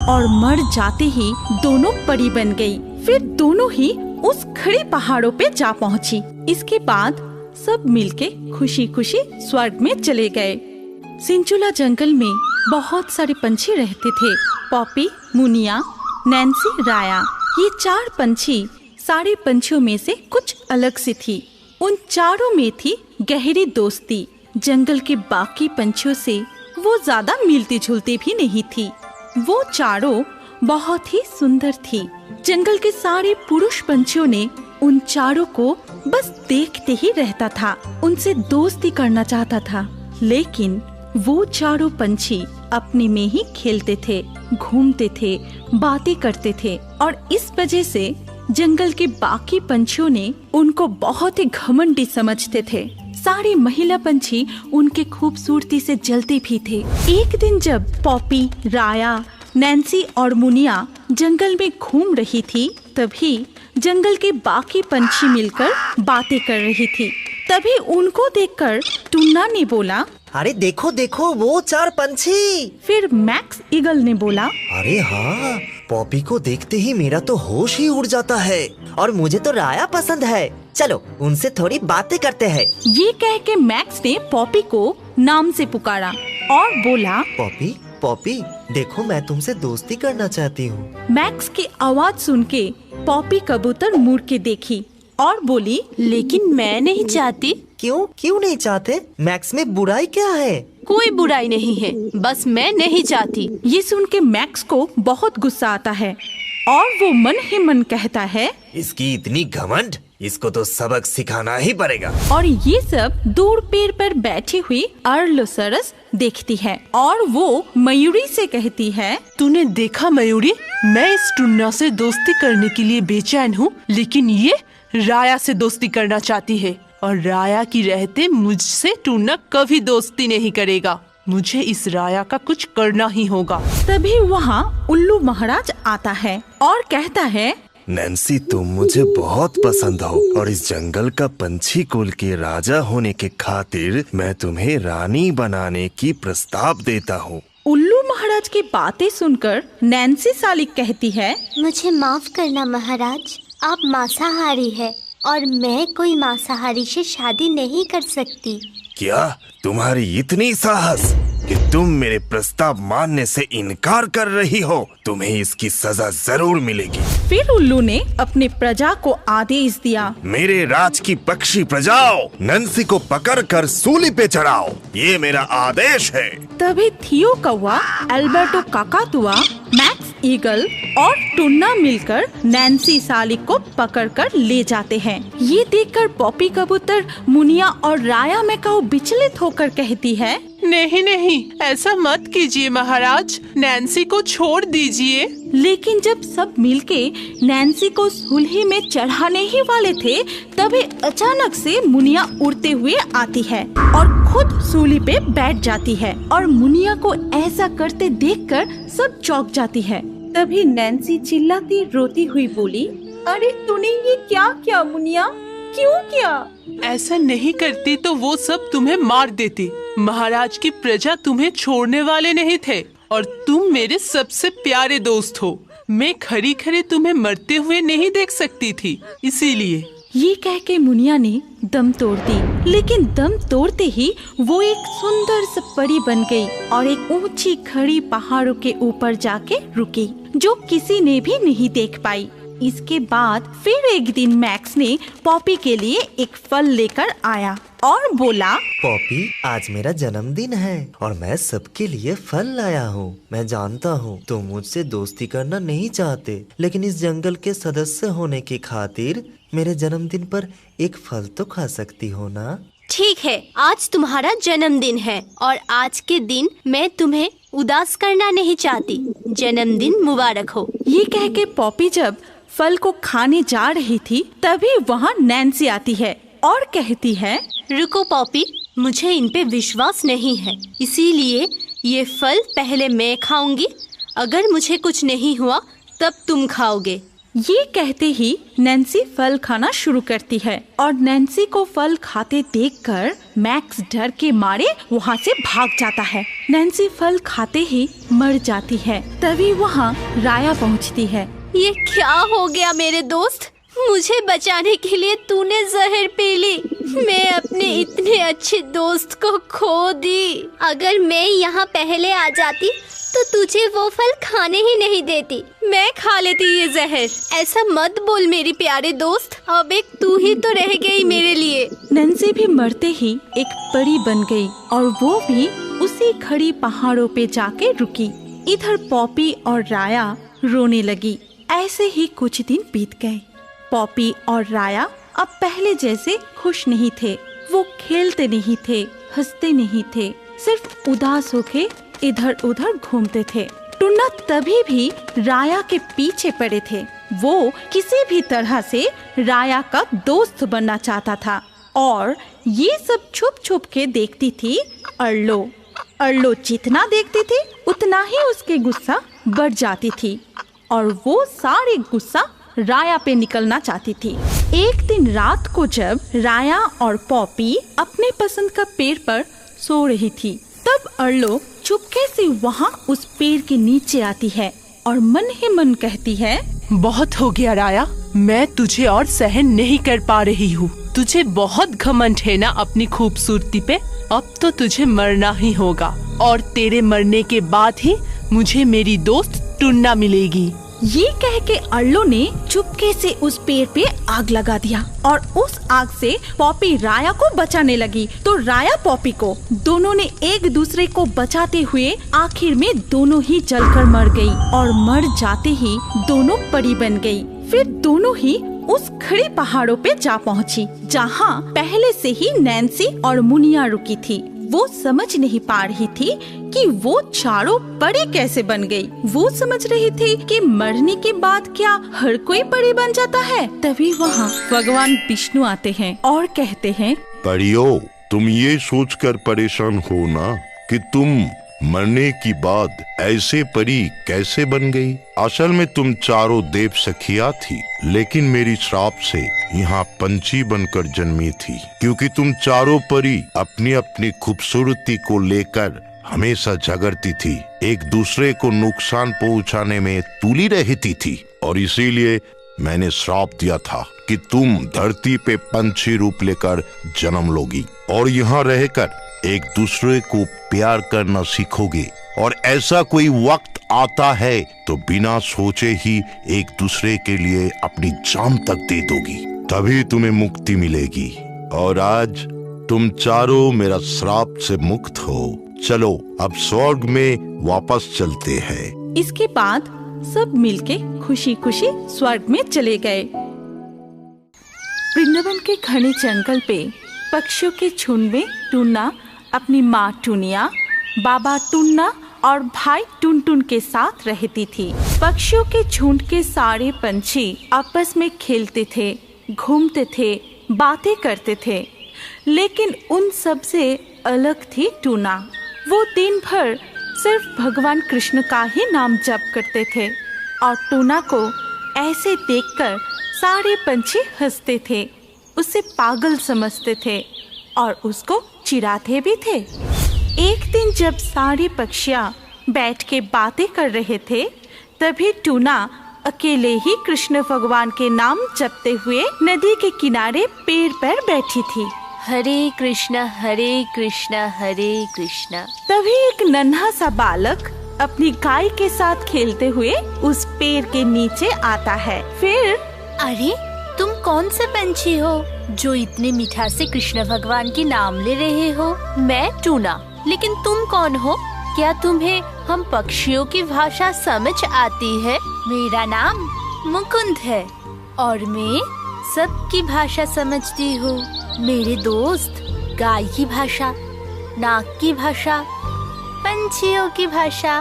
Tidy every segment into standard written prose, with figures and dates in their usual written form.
और मर जाते ही दोनों परी बन गई। फिर दोनों ही उस खड़ी पहाड़ों पे जा पहुंची। इसके बाद सब मिलके खुशी खुशी स्वर्ग में चले गए। सिंचुला जंगल में बहुत सारे पंछी रहते थे। पॉपी, मुनिया, नैन्सी, राया, ये 4 पंछी सारे पंछियों में से कुछ अलग सी थी। उन चारों में थी गहरी दोस्ती। जंगल के बाकी पंछियों से वो ज्यादा मिलती जुलती भी नहीं थी। वो चारों बहुत ही सुंदर थी। जंगल के सारे पुरुष पंछियों ने उन चारों को बस देखते ही रहता था, उनसे दोस्ती करना चाहता था। लेकिन वो चारों पंछी अपने में ही खेलते थे, घूमते थे, बातें करते थे और इस वजह से जंगल के बाकी पंछियों ने उनको बहुत ही घमंडी समझते थे। सारे महिला पंछी उनके खूबसूरती से जलते भी थे। एक दिन जब पॉपी, राया, नैन्सी और मुनिया जंगल में घूम रही थी, तभी जंगल के बाकी पंछी मिलकर बातें कर रही थी। तभी उनको देखकर टुन्ना ने बोला, अरे देखो देखो वो 4 पंछी। फिर मैक्स ईगल ने बोला, अरे हाँ, पॉपी को देखते ही मेरा तो होश ही उड़ जाता है और मुझे तो राया पसंद है। चलो उनसे थोड़ी बातें करते हैं। ये कह के मैक्स ने पॉपी को नाम से पुकारा और बोला, पॉपी पॉपी देखो मैं तुमसे दोस्ती करना चाहती हूँ। मैक्स की आवाज सुन के पॉपी कबूतर मुड़ के देखी और बोली, लेकिन मैं नहीं चाहती। क्यों नहीं चाहते? मैक्स में बुराई क्या है? कोई बुराई नहीं है, बस मैं नहीं चाहती। ये सुन के मैक्स को बहुत गुस्सा आता है और वो मन ही मन कहता है, इसकी इतनी घमंड, इसको तो सबक सिखाना ही पड़ेगा। और ये सब दूर पेड़ पर बैठी हुई अर्लोसरस देखती है और वो मयूरी से कहती है, तूने देखा मयूरी, मैं इस टुन्ना से दोस्ती करने के लिए बेचैन हूँ, लेकिन ये राया से दोस्ती करना चाहती है और राया की रहते मुझसे टुन्ना कभी दोस्ती नहीं करेगा। मुझे इस राया का कुछ करना ही होगा। तभी वहाँ उल्लू महाराज आता है और कहता है, नैन्सी तुम मुझे बहुत पसंद हो और इस जंगल का पंछी कुल के राजा होने के खातिर मैं तुम्हें रानी बनाने की प्रस्ताव देता हूँ। उल्लू महाराज की बातें सुनकर नैन्सी सालिक कहती है, मुझे माफ करना महाराज, आप मांसाहारी है और मैं कोई मांसाहारी से शादी नहीं कर सकती। क्या तुम्हारी इतनी साहस कि तुम मेरे प्रस्ताव मानने से इनकार कर रही हो? तुम्हें इसकी सजा जरूर मिलेगी। फिर उल्लू ने अपने प्रजा को आदेश दिया, मेरे राज की पक्षी प्रजाओं, नैन्सी को पकड़कर सूली पे चढ़ाओ, ये मेरा आदेश है। तभी थियो कौवा, अल्बर्टो काकातुआ, मैक्स ईगल और टुन्ना मिलकर नैन्सी सालिक को पकड़कर ले जाते हैं। ये देखकर पॉपी कबूतर, मुनिया और राया मैकाऊ विचलित होकर कहती है, नहीं नहीं, ऐसा मत कीजिए महाराज, नैन्सी को छोड़ दीजिए। लेकिन जब सब मिलके नैन्सी को सूली में चढ़ाने ही वाले थे, तभी अचानक से मुनिया उड़ते हुए आती है और खुद सूली पे बैठ जाती है और मुनिया को ऐसा करते देखकर सब चौंक जाती है। तभी नैन्सी चिल्लाती रोती हुई बोली, अरे तूने ये क्या किया मुनिया, क्यों किया? ऐसा नहीं करती तो वो सब तुम्हें मार देती। महाराज की प्रजा तुम्हें छोड़ने वाले नहीं थे और तुम मेरे सबसे प्यारे दोस्त हो। मैं खरी खरी तुम्हें मरते हुए नहीं देख सकती थी, इसीलिए। ये कह के मुनिया ने दम तोड़ दी, लेकिन दम तोड़ते ही वो एक सुंदर सी परी बन गई और एक ऊंची खड़ी पहाड़ों के ऊपर जाके रुकी, जो किसी ने भी नहीं देख पाई। इसके बाद फिर एक दिन मैक्स ने पॉपी के लिए एक फल लेकर आया और बोला, पॉपी आज मेरा जन्मदिन है और मैं सबके लिए फल लाया हूँ। मैं जानता हूँ तुम मुझसे दोस्ती करना नहीं चाहते, लेकिन इस जंगल के सदस्य होने की खातिर मेरे जन्मदिन पर एक फल तो खा सकती हो ना? ठीक है, आज तुम्हारा जन्मदिन है और आज के दिन मैं तुम्हें उदास करना नहीं चाहती। जन्मदिन मुबारक हो। ये कह के पॉपी जब फल को खाने जा रही थी, तभी वहाँ नैन्सी आती है और कहती है, रुको पॉपी, मुझे इन पे विश्वास नहीं है, इसीलिए ये फल पहले मैं खाऊंगी। अगर मुझे कुछ नहीं हुआ तब तुम खाओगे। ये कहते ही नैन्सी फल खाना शुरू करती है और नैन्सी को फल खाते देखकर मैक्स डर के मारे वहाँ से भाग जाता है। नैन्सी फल खाते ही मर जाती है। तभी वहाँ राया पहुँचती है। ये क्या हो गया मेरे दोस्त? मुझे बचाने के लिए तूने जहर पी ली। मैं अपने इतने अच्छे दोस्त को खो दी। अगर मैं यहाँ पहले आ जाती तो तुझे वो फल खाने ही नहीं देती। मैं खा लेती ये जहर। ऐसा मत बोल मेरी प्यारे दोस्त, अब एक तू ही तो रह गई मेरे लिए। नैन्सी भी मरते ही एक परी बन गई और वो भी उसी खड़ी पहाड़ों पे जाके रुकी। इधर पॉपी और राया रोने लगी। ऐसे ही कुछ दिन बीत गए। पॉपी और राया अब पहले जैसे खुश नहीं थे। वो खेलते नहीं थे, हंसते नहीं थे, सिर्फ उदास होके इधर उधर घूमते थे। टुन्ना तभी भी राया के पीछे पड़े थे। वो किसी भी तरह से राया का दोस्त बनना चाहता था और ये सब छुप छुप के देखती थी अर्लो। अर्लो जितना देखती थी उतना ही उसके गुस्सा बढ़ जाती थी और वो सारे गुस्सा राया पे निकलना चाहती थी। एक दिन रात को जब राया और पॉपी अपने पसंद का पेड़ पर सो रही थी, तब अर्लो चुपके से वहाँ उस पेड़ के नीचे आती है और मन ही मन कहती है, बहुत हो गया राया, मैं तुझे और सहन नहीं कर पा रही हूँ। तुझे बहुत घमंड है ना अपनी खूबसूरती पे। अब तो तुझे मरना ही होगा और तेरे मरने के बाद ही मुझे मेरी दोस्त टुन्ना मिलेगी। ये कह के अर्लो ने चुपके से उस पेड़ पे आग लगा दिया और उस आग से पॉपी राया को बचाने लगी। तो राया पॉपी को दोनों ने एक दूसरे को बचाते हुए आखिर में दोनों ही जलकर मर गई और मर जाते ही दोनों परी बन गई। फिर दोनों ही उस खड़ी पहाड़ों पे जा पहुँची जहाँ पहले से ही नैन्सी और मुनिया रुकी थी। वो समझ नहीं पा रही थी कि वो चारों परी कैसे बन गई। वो समझ रही थी कि मरने के बाद क्या हर कोई परी बन जाता है। तभी वहाँ भगवान विष्णु आते हैं और कहते हैं, परियों, तुम ये सोचकर परेशान हो ना कि तुम मरने की बाद ऐसे परी कैसे बन गई। असल में तुम चारों देव सखिया थी, लेकिन मेरी श्राप से यहाँ पंछी बनकर जन्मी थी। क्योंकि तुम चारों परी अपनी अपनी खूबसूरती को लेकर हमेशा झगड़ती थी, एक दूसरे को नुकसान पहुँचाने में तुली रहती थी और इसीलिए मैंने श्राप दिया था कि तुम धरती पे पंछी रूप लेकर जन्म लोगी और यहाँ रहकर एक दूसरे को प्यार करना सीखोगे। और ऐसा कोई वक्त आता है तो बिना सोचे ही एक दूसरे के लिए अपनी जान तक दे दोगी, तभी तुम्हें मुक्ति मिलेगी। और आज तुम चारों मेरा श्राप से मुक्त हो। चलो अब स्वर्ग में वापस चलते हैं। इसके बाद सब मिलके खुशी खुशी स्वर्ग में चले गए। वृंदावन के घने जंगल पे पक्षियों के झुंड में टुन्ना अपनी माँ टुनिया, बाबा टुन्ना और भाई टुनटुन के साथ रहती थी। पक्षियों के झुंड के सारे पंछी आपस में खेलते थे, घूमते थे, बातें करते थे, लेकिन उन सब से अलग थी टुना। वो दिन भर सिर्फ भगवान कृष्ण का ही नाम जप करते थे और टुना को ऐसे देखकर सारे पंछी हंसते थे, उसे पागल समझते थे और उसको चिढ़ाते भी थे। एक दिन जब सारे पक्षियाँ बैठ के बातें कर रहे थे, तभी टुना अकेले ही कृष्ण भगवान के नाम जपते हुए नदी के किनारे पेड़ पर बैठी थी। हरे कृष्णा हरे कृष्णा हरे कृष्णा। तभी एक नन्हा सा बालक अपनी गाय के साथ खेलते हुए उस पेड़ के नीचे आता है। फिर, अरे तुम कौन से पंछी हो जो इतने मीठा से कृष्ण भगवान के नाम ले रहे हो? मैं टूना, लेकिन तुम कौन हो? क्या तुम्हें हम पक्षियों की भाषा समझ आती है? मेरा नाम मुकुंद है और मैं सबकी भाषा समझती हूँ। मेरे दोस्त गाय की भाषा, नाग की भाषा, पंछियों की भाषा,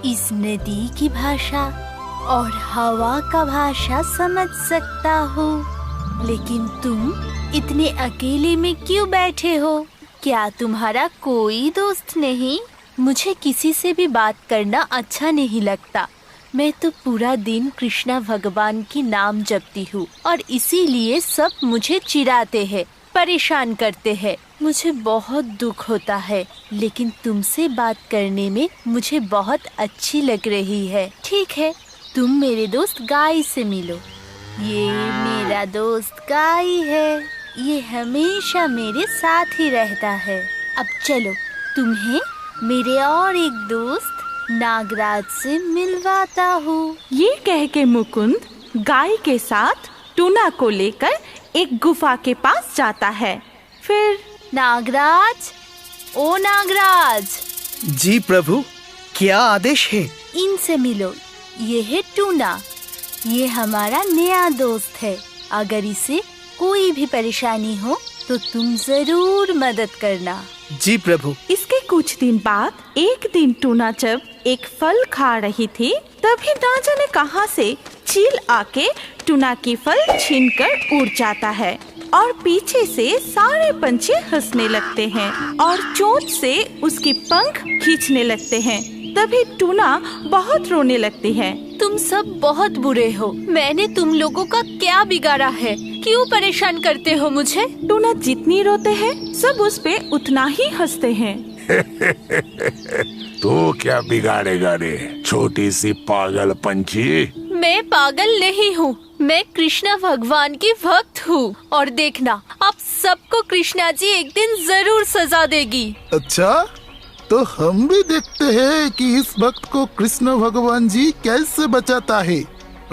इस नदी की भाषा और हवा का भाषा समझ सकता हूँ। लेकिन तुम इतने अकेले में क्यों बैठे हो? क्या तुम्हारा कोई दोस्त नहीं? मुझे किसी से भी बात करना अच्छा नहीं लगता। मैं तो पूरा दिन कृष्णा भगवान की नाम जपती हूँ और इसीलिए सब मुझे चिढ़ाते हैं, परेशान करते हैं। मुझे बहुत दुख होता है, लेकिन तुमसे बात करने में मुझे बहुत अच्छी लग रही है। ठीक है, तुम मेरे दोस्त गाय से मिलो। ये मेरा दोस्त गाय है, ये हमेशा मेरे साथ ही रहता है। अब चलो, तुम्हें मेरे और एक दोस्त नागराज से मिलवाता हूँ। ये कह के मुकुंद गाय के साथ टूना को लेकर एक गुफा के पास जाता है। फिर नागराज, ओ नागराज। जी प्रभु, क्या आदेश है? इनसे मिलो, ये है टूना, ये हमारा नया दोस्त है। अगर इसे कोई भी परेशानी हो तो तुम जरूर मदद करना। जी प्रभु। इसके कुछ दिन बाद एक दिन टूना जब एक फल खा रही थी, तभी ना जाने कहां से चील आके टूना की फल छीनकर उड़ जाता है और पीछे से सारे पंछी हंसने लगते हैं और चोंच से उसकी पंख खींचने लगते हैं। तभी टूना बहुत रोने लगती है। तुम सब बहुत बुरे हो, मैंने तुम लोगों का क्या बिगाड़ा है? क्यों परेशान करते हो मुझे? टूना जितनी रोते हैं सब उस पे उतना ही हंसते हैं। तो क्या बिगाड़ेगा रे छोटी सी पागल पंछी? मैं पागल नहीं हूँ, मैं कृष्णा भगवान की भक्त हूँ और देखना, आप सबको कृष्णा जी एक दिन जरूर सजा देगी। अच्छा, तो हम भी देखते हैं कि इस भक्त को कृष्ण भगवान जी कैसे बचाता है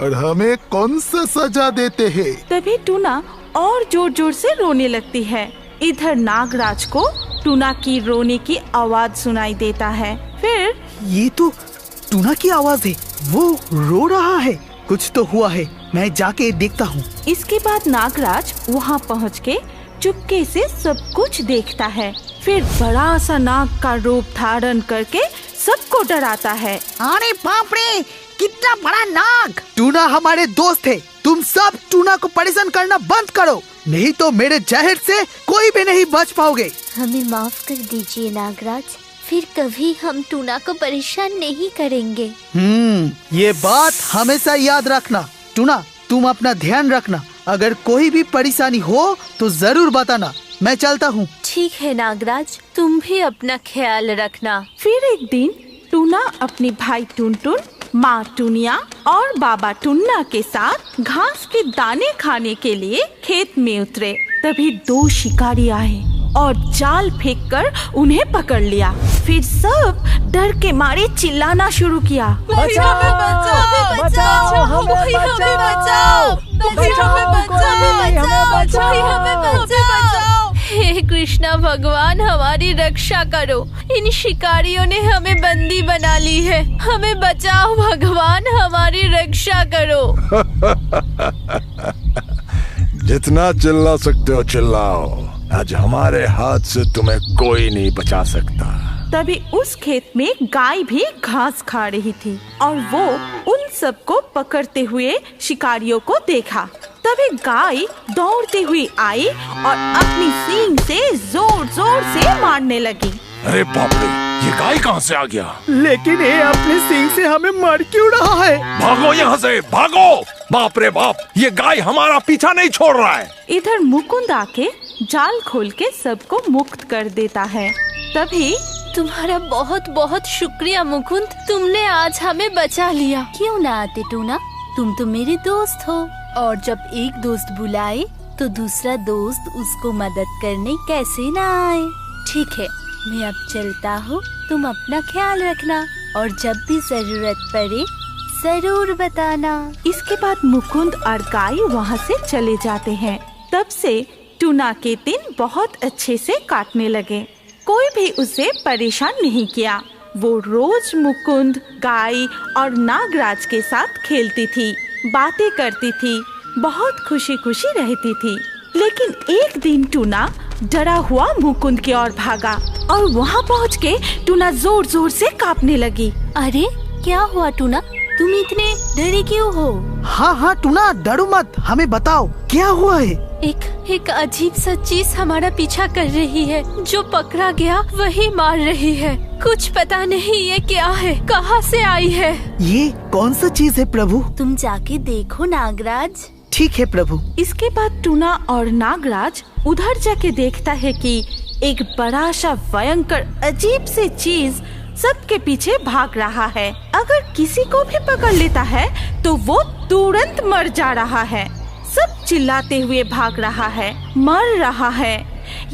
और हमें कौन सा सजा देते हैं। तभी टूना और जोर जोर से रोने लगती है। इधर नागराज को टूना की रोने की आवाज सुनाई देता है। फिर ये तो टूना की आवाज है, वो रो रहा है। कुछ तो हुआ है, मैं जाके देखता हूँ। इसके बाद नागराज वहाँ पहुँच के चुपके से सब कुछ देखता है। फिर बड़ा सा नाग का रूप धारण करके सबको डराता है। अरे बाप रे, कितना बड़ा नाग! टूना हमारे दोस्त है, तुम सब टूना को परेशान करना बंद करो, नहीं तो मेरे जहर से कोई भी नहीं बच पाओगे। हमें माफ कर दीजिए नागराज, फिर कभी हम टूना को परेशान नहीं करेंगे। ये बात हमेशा याद रखना। टूना, तुम अपना ध्यान रखना, अगर कोई भी परेशानी हो तो जरूर बताना। मैं चलता हूँ। ठीक है नागराज, तुम भी अपना ख्याल रखना। फिर एक दिन टूना अपने भाई टुनटुन, माँ टुनिया और बाबा टुन्ना के साथ घास के दाने खाने के लिए खेत में उतरे। तभी दो शिकारी आए और जाल फेंककर उन्हें पकड़ लिया। फिर सब डर के मारे चिल्लाना शुरू किया। हे कृष्णा भगवान, हमारी रक्षा करो, इन शिकारियों ने हमें बंदी बना ली है, हमें बचाओ भगवान, हमारी रक्षा करो। जितना चिल्ला सकते हो चिल्लाओ, आज हमारे हाथ से तुम्हें कोई नहीं बचा सकता। तभी उस खेत में गाय भी घास खा रही थी और वो उन सबको पकड़ते हुए शिकारियों को देखा। तभी गाय दौड़ती हुई आई और अपनी सींग से जोर जोर से मारने लगी। अरे बाप रे, ये गाय कहाँ से आ गया? लेकिन ये अपने सींग से हमें मार क्यों रहा है? भागो यहाँ से, भागो! बाप रे बाप, ये गाय हमारा पीछा नहीं छोड़ रहा है। इधर मुकुंद आके जाल खोल के सबको मुक्त कर देता है। तभी तुम्हारा बहुत बहुत शुक्रिया मुकुंद, तुमने आज हमें बचा लिया। क्यों ना आते टूना, तुम तो मेरे दोस्त हो और जब एक दोस्त बुलाए तो दूसरा दोस्त उसको मदद करने कैसे ना आए। ठीक है, मैं अब चलता हूँ, तुम अपना ख्याल रखना और जब भी जरूरत पड़े जरूर बताना। इसके बाद मुकुंद और गाय वहाँ से चले जाते हैं। तब से टूना के दिन बहुत अच्छे से काटने लगे। कोई भी उसे परेशान नहीं किया। वो रोज मुकुंद, गाय और नागराज के साथ खेलती थी, बातें करती थी, बहुत खुशी खुशी रहती थी। लेकिन एक दिन टूना डरा हुआ मुकुंद की ओर भागा और वहाँ पहुँच के टूना जोर जोर से कांपने लगी। अरे क्या हुआ टूना, तुम इतने डरे क्यों हो? हाँ हाँ टूना, डरो मत, हमें बताओ क्या हुआ है। एक अजीब सा चीज हमारा पीछा कर रही है। जो पकड़ा गया वही मार रही है। कुछ पता नहीं ये क्या है, कहाँ से आई है। ये कौन सा चीज है प्रभु? तुम जाके देखो नागराज। ठीक है प्रभु। इसके बाद टूना और नागराज उधर जाके देखता है कि एक बड़ा सा भयंकर अजीब सी चीज सबके पीछे भाग रहा है। अगर किसी को भी पकड़ लेता है तो वो तुरंत मर जा रहा है। सब चिल्लाते हुए भाग रहा है, मर रहा है।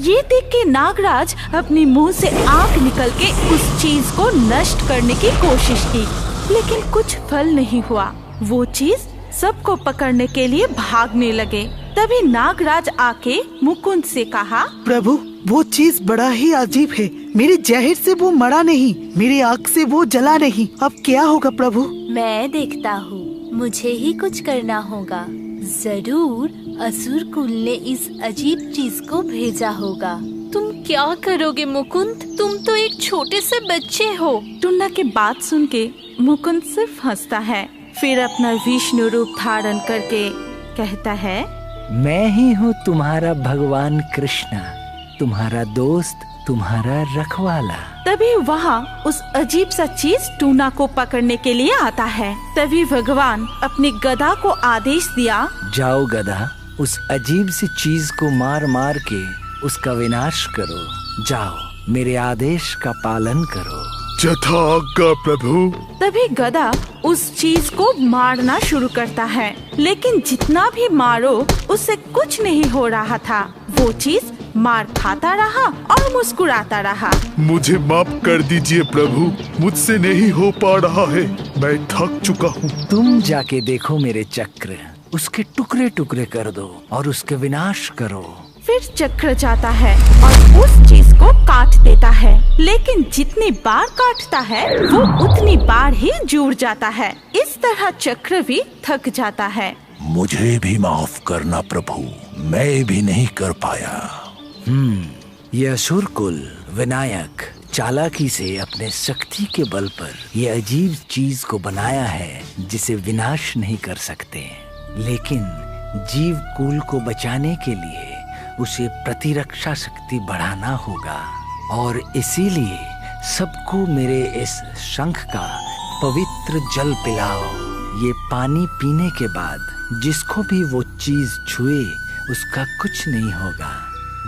ये देख के नागराज अपने मुंह से आग निकल के उस चीज को नष्ट करने की कोशिश की, लेकिन कुछ फल नहीं हुआ। वो चीज सबको पकड़ने के लिए भागने लगे। तभी नागराज आके मुकुंद से कहा, प्रभु वो चीज बड़ा ही अजीब है। मेरे जहर से वो मरा नहीं, मेरी आग से वो जला नहीं। अब क्या होगा प्रभु? मैं देखता हूँ, मुझे ही कुछ करना होगा। जरूर असुर कुल ने इस अजीब चीज को भेजा होगा। तुम क्या करोगे मुकुंद? तुम तो एक छोटे से बच्चे हो। टुन्ना की बात सुन के मुकुंद सिर्फ हंसता है, फिर अपना विष्णु रूप धारण करके कहता है, मैं ही हूँ तुम्हारा भगवान कृष्ण, तुम्हारा दोस्त, तुम्हारा रखवाला। तभी वहाँ उस अजीब सा चीज टूना को पकड़ने के लिए आता है। तभी भगवान अपने गदा को आदेश दिया, जाओ गदा, उस अजीब सी चीज को मार मार के उसका विनाश करो। जाओ, मेरे आदेश का पालन करो। जथा आज्ञा प्रभु। तभी गदा उस चीज को मारना शुरू करता है, लेकिन जितना भी मारो उससे कुछ नहीं हो रहा था। वो चीज मार खाता रहा और मुस्कुराता रहा। मुझे माफ कर दीजिए प्रभु, मुझसे नहीं हो पा रहा है, मैं थक चुका हूँ। तुम जाके देखो मेरे चक्र, उसके टुकड़े टुकड़े कर दो और उसके विनाश करो। फिर चक्र जाता है और उस चीज को काट देता है, लेकिन जितनी बार काटता है वो उतनी बार ही जुड़ जाता है। इस तरह चक्र भी थक जाता है। मुझे भी माफ करना प्रभु, मैं भी नहीं कर पाया। ये असुर कुल विनायक चालाकी से अपने शक्ति के बल पर ये अजीब चीज को बनाया है जिसे विनाश नहीं कर सकते, लेकिन जीव कुल को बचाने के लिए उसे प्रतिरक्षा शक्ति बढ़ाना होगा। और इसीलिए सबको मेरे इस शंख का पवित्र जल पिलाओ। ये पानी पीने के बाद जिसको भी वो चीज छुए उसका कुछ नहीं होगा।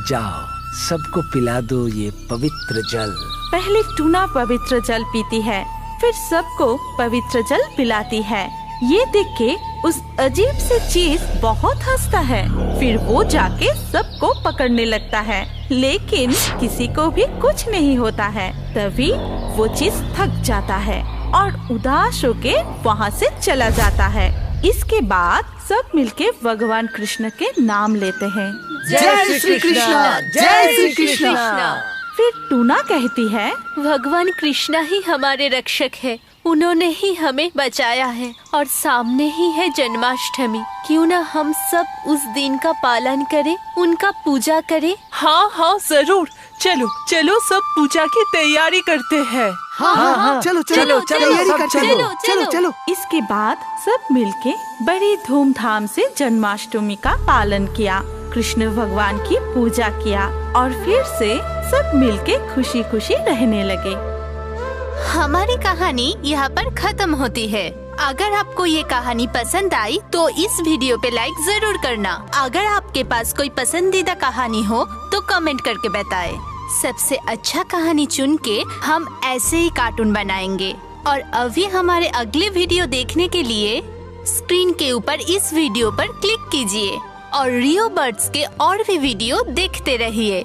जाओ, सबको पिला दो ये पवित्र जल। पहले टूना पवित्र जल पीती है, फिर सबको पवित्र जल पिलाती है। ये देख के उस अजीब से चीज बहुत हंसता है। फिर वो जाके सबको पकड़ने लगता है, लेकिन किसी को भी कुछ नहीं होता है। तभी वो चीज थक जाता है और उदास होके वहाँ से चला जाता है। इसके बाद सब मिलके भगवान कृष्ण के नाम लेते हैं। जय श्री कृष्ण, जय श्री कृष्ण। फिर टूना कहती है, भगवान कृष्ण ही हमारे रक्षक है, उन्होंने ही हमें बचाया है और सामने ही है जन्माष्टमी। क्यों ना हम सब उस दिन का पालन करें, उनका पूजा करें। हाँ हाँ जरूर, चलो चलो सब पूजा की तैयारी करते हैं। हाँ, चलो चलो तैयारी करते हैं। चलो चलो। इसके बाद सब मिलके बड़ी धूमधाम से जन्माष्टमी का पालन किया, कृष्ण भगवान की पूजा किया और फिर से सब मिलके खुशी खुशी रहने लगे। हमारी कहानी यहाँ पर खत्म होती है। अगर आपको ये कहानी पसंद आई तो इस वीडियो पे लाइक जरूर करना। अगर आपके पास कोई पसंदीदा कहानी हो तो कमेंट करके बताएं। सबसे अच्छा कहानी चुन के हम ऐसे ही कार्टून बनाएंगे। और अभी हमारे अगले वीडियो देखने के लिए स्क्रीन के ऊपर इस वीडियो पर क्लिक कीजिए और रियो बर्ड्स के और भी वीडियो देखते रहिए।